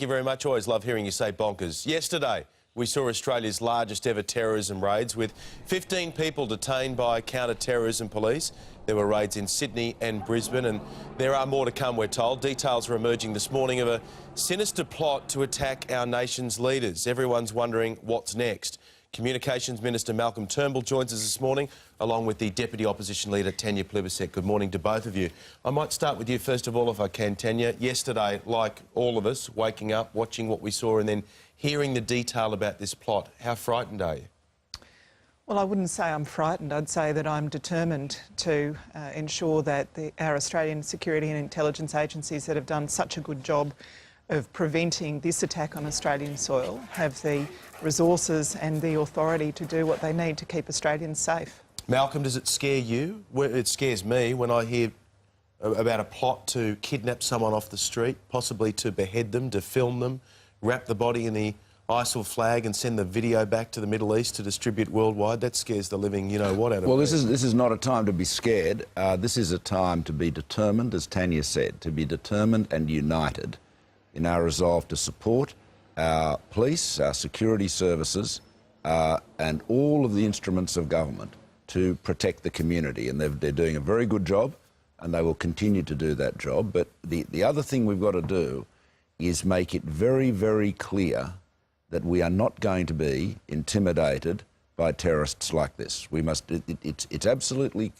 Thank you very much. Always love hearing you say bonkers. Yesterday, we saw Australia's largest ever terrorism raids with 15 people detained by counter-terrorism police. There were raids in Sydney and Brisbane, and there are more to come, we're told. Details are emerging this morning of a sinister plot to attack our nation's leaders. Everyone's wondering what's next. Communications Minister Malcolm Turnbull joins us this morning, along with the Deputy Opposition Leader Tanya Plibersek. Good morning to both of you. I might start with you first of all, if I can, Tanya. Yesterday, like all of us, waking up, watching what we saw and then hearing the detail about this plot, how frightened are you? Well, I wouldn't say I'm frightened. I'd say that I'm determined to ensure that our Australian security and intelligence agencies that have done such a good job of preventing this attack on Australian soil have the resources and the authority to do what they need to keep Australians safe. Malcolm, does it scare you? It scares me when I hear about a plot to kidnap someone off the street, possibly to behead them, to film them, wrap the body in the ISIL flag and send the video back to the Middle East to distribute worldwide. That scares the living you-know-what out of me. Well, this is not a time to be scared. This is a time to be determined, as Tanya said, to be determined and united in our resolve to support our police, our security services, and all of the instruments of government to protect the community. And they're doing a very good job, and they will continue to do that job. But the other thing we've got to do is make it very, very clear that we are not going to be intimidated by terrorists like this. We must. It's absolutely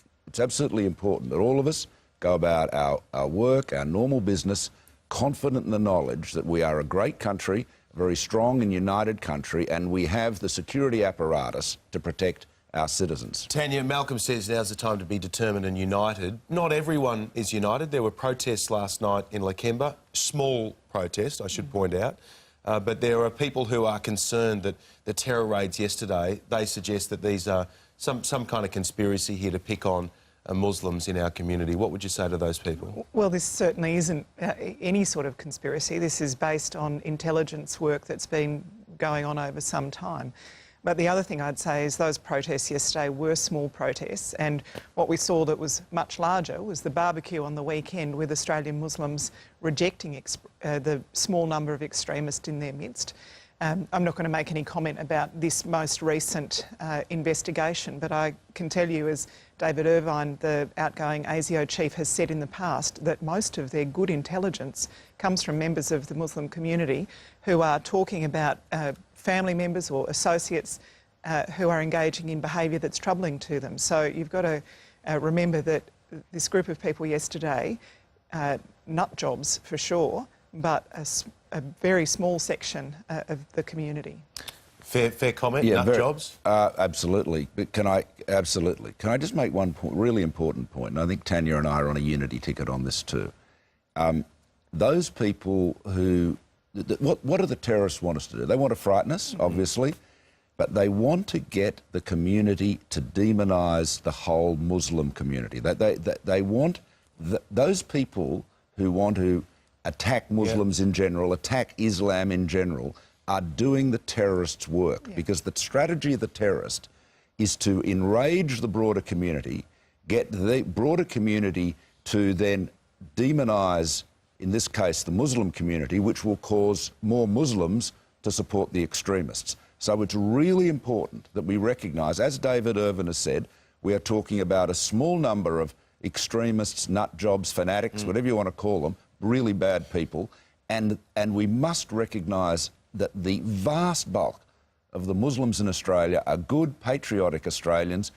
important that all of us go about our work, our normal business, confident in the knowledge that we are a great country, a very strong and united country, and we have the security apparatus to protect our citizens. Tanya, Malcolm says now's the time to be determined and united. Not everyone is united. There were protests last night in Lakemba, small protest, I should point out. But there are people who are concerned that the terror raids yesterday, they suggest that these are some kind of conspiracy here to pick on Muslims in our community. What would you say to those people? Well, this certainly isn't any sort of conspiracy. This is based on intelligence work that's been going on over some time. But the other thing I'd say is those protests yesterday were small protests, and what we saw that was much larger was the barbecue on the weekend with Australian Muslims rejecting the small number of extremists in their midst. I'm not going to make any comment about this most recent investigation, but I can tell you, as David Irvine, the outgoing ASIO chief, has said in the past, that most of their good intelligence comes from members of the Muslim community who are talking about family members or associates who are engaging in behaviour that's troubling to them. So you've got to remember that this group of people yesterday, nut jobs for sure, but a very small section of the community. Fair comment, yeah, nut jobs? Absolutely. But can I just make one really important point, and I think Tanya and I are on a unity ticket on this too. Those people who... What do the terrorists want us to do? They want to frighten us, obviously, but they want to get the community to demonise the whole Muslim community. They want... those people who want to attack Muslims in general, attack Islam in general, are doing the terrorists' work, because the strategy of the terrorist is to enrage the broader community, get the broader community to then demonise, in this case, the Muslim community, which will cause more Muslims to support the extremists. So it's really important that we recognise, as David Irvine has said, we are talking about a small number of extremists, nut jobs, fanatics, whatever you want to call them, really bad people, and we must recognise that the vast bulk of the Muslims in Australia are good, patriotic Australians,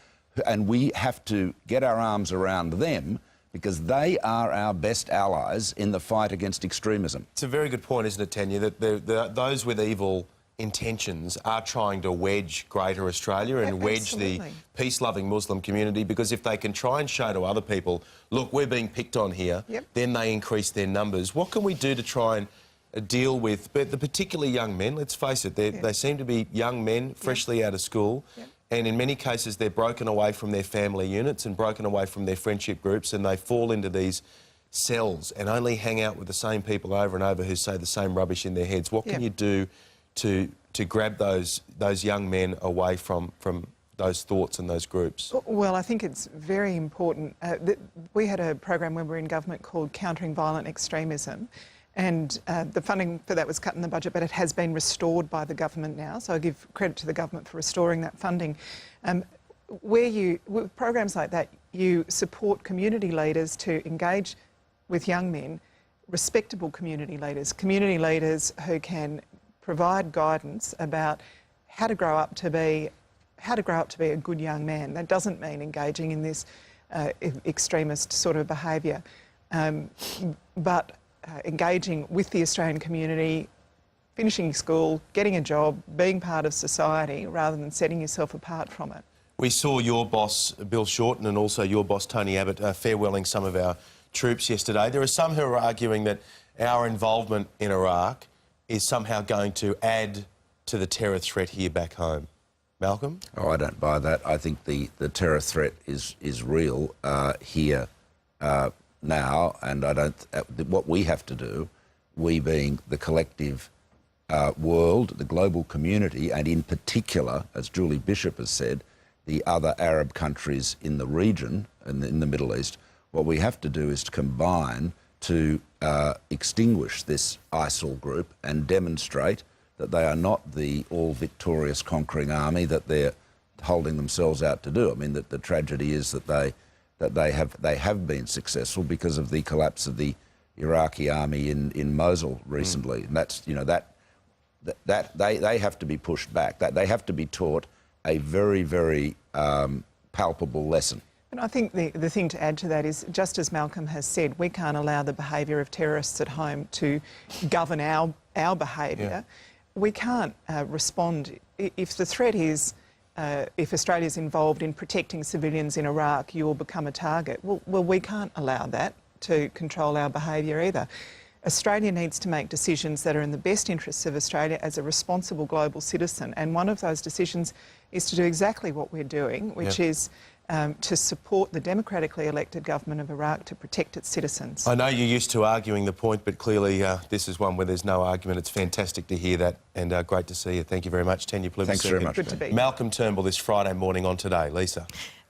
and we have to get our arms around them because they are our best allies in the fight against extremism. It's a very good point, isn't it, Tanya, that those with evil intentions are trying to wedge Greater Australia and wedge the peace-loving Muslim community, because if they can try and show to other people, look, we're being picked on here, then they increase their numbers. What can we do to try and deal with the particularly young men? Let's face it, they seem to be young men freshly out of school, and in many cases they're broken away from their family units and broken away from their friendship groups, and they fall into these cells and only hang out with the same people over and over who say the same rubbish in their heads. What can you do to grab those young men away from those thoughts and those groups? Well, I think it's very important. We had a program when we were in government called Countering Violent Extremism, And the funding for that was cut in the budget, but it has been restored by the government now. So I give credit to the government for restoring that funding. With programs like that, you support community leaders to engage with young men, respectable community leaders who can provide guidance about how to grow up to be a good young man. That doesn't mean engaging in this extremist sort of behaviour, but engaging with the Australian community, finishing school, getting a job, being part of society, rather than setting yourself apart from it. We saw your boss, Bill Shorten, and also your boss, Tony Abbott, farewelling some of our troops yesterday. There are some who are arguing that our involvement in Iraq is somehow going to add to the terror threat here back home. Malcolm? Oh, I don't buy that. I think the terror threat is real here now, and I don't. What we have to do, we being the collective world, the global community, and in particular, as Julie Bishop has said, the other Arab countries in the region and in the Middle East, what we have to do is to combine to extinguish this ISIL group and demonstrate that they are not the all-victorious conquering army that they're holding themselves out to do. I mean, that the tragedy is that they have been successful because of the collapse of the Iraqi army in Mosul recently, and that's, you know, that they have to be pushed back. That they have to be taught a very, very palpable lesson. And I think the thing to add to that is, just as Malcolm has said, we can't allow the behaviour of terrorists at home to govern our behaviour. Yeah. We can't respond. If the threat is, if Australia's involved in protecting civilians in Iraq, you will become a target. Well, we can't allow that to control our behaviour either. Australia needs to make decisions that are in the best interests of Australia as a responsible global citizen, and one of those decisions is to do exactly what we're doing, which is to support the democratically elected government of Iraq to protect its citizens. I know you're used to arguing the point, but clearly this is one where there's no argument. It's fantastic to hear that, and great to see you. Thank you very much, Tanya Plibersek. Thanks very much. Good to be here. Malcolm Turnbull this Friday morning on Today. Lisa.